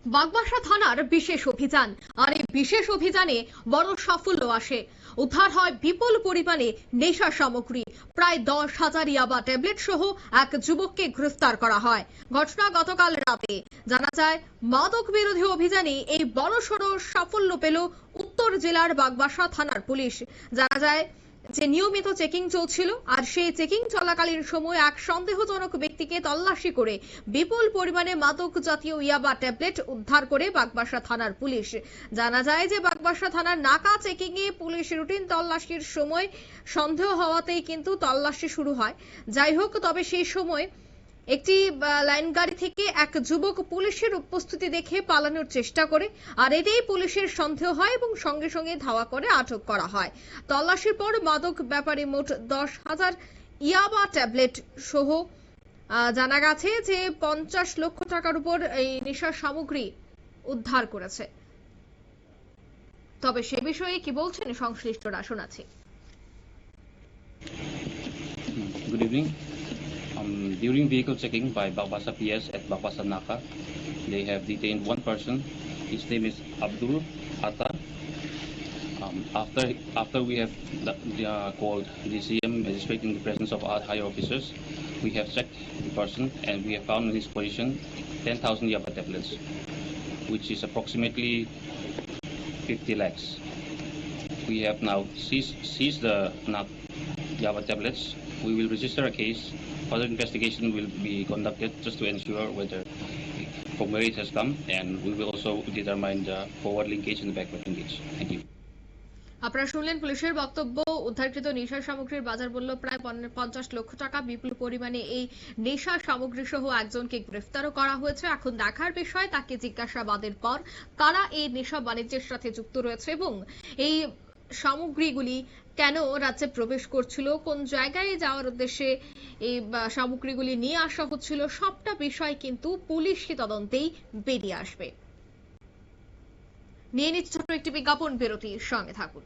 বাগবাসা থানার বিশেষ অভিযান, আর এই বিশেষ অভিযানে বড় সাফল্য আসে। উদ্ধার হয় বিপুল পরিমাণে নেশা সামগ্রী, প্রায় 10,000 ইয়াবা ট্যাবলেট সহ এক যুবককে গ্রেফতার করা হয়। ঘটনা গতকাল রাতে। জানা যায় মাদক বিরোধী অভিযানে এই বড়সড় সাফল্য পেল উত্তর জেলার বাগবাসা থানার পুলিশ। জানা যায় যে নিয়মিত চেকিং চলছিল, আর সেই চেকিং চলাকালীন সময় এক সন্দেহজনক ব্যক্তিকে তল্লাশি করে বিপুল পরিমাণে মাদক জাতীয় ইয়াবা ট্যাবলেট উদ্ধার করে বাগবাসা থানার পুলিশ। জানা যায় যে বাগবাসা থানার নাকা চেকিং এ পুলিশ রুটিন তল্লাশির সময় সন্দেহ হওয়াতেই কিন্তু তল্লাশি শুরু হয়। যাই হোক, তবে সেই সময় একটি লাইন গাড়ি থেকে এক যুবক পুলিশের উপস্থিতি দেখে পালানোর চেষ্টা করে, আর এতেই পুলিশের সন্দেহ হয় এবং সঙ্গে সঙ্গে ধাওয়া করে আটক করা হয়। তল্লাশির পর মাদক ব্যাপারে মোট 10,000 ইয়াবা ট্যাবলেট সহ জানা গেছে যে 50 লক্ষ টাকার উপর এই নেশার সামগ্রী উদ্ধার করেছে। তবে সে বিষয়ে কি বলছেন সংশ্লিষ্টরা শোনাচ্ছি। Good evening. During vehicle checking by Bagbasa PS at Bagbasa Naka, they have detained one person. His name is Abdul Atta. After we have called the CM magistrate in the presence of our higher officers, we have checked the person and we have found in his possession 10,000 yaba tablets, which is approximately 50 lakhs. We have now seized the yaba tablets. We will register a case. Further investigation will be conducted just to ensure whether from where it has come, and we will also determine the forward linkage and the backward linkage. Thank you. আপনারা শুনলেন পুলিশের বক্তব্য। উদ্ধারকৃত নেশা সামগ্রীর বাজার মূল্য প্রায় 50 লক্ষ টাকা। বিপুল পরিমাণে এই নেশা সামগ্রী সহ একজনকে গ্রেফতারও করা হয়েছে। এখন দেখার বিষয় তাকে জিজ্ঞাসাবাদের পর কারা এই নেশা বাণিজ্যের সাথে যুক্ত রয়েছে এবং এই সামগ্রীগুলি কেন রাজ্যে প্রবেশ করছিল, কোন জায়গায় যাওয়ার উদ্দেশ্যে এই সামগ্রীগুলি নিয়ে আসা হচ্ছিল, সবটা বিষয় কিন্তু পুলিশি তদন্তেই বেরিয়ে আসবে। নিয়ে নিচ্ছে ছোট্ট একটি বিজ্ঞাপন বিরতির সঙ্গে থাকুন।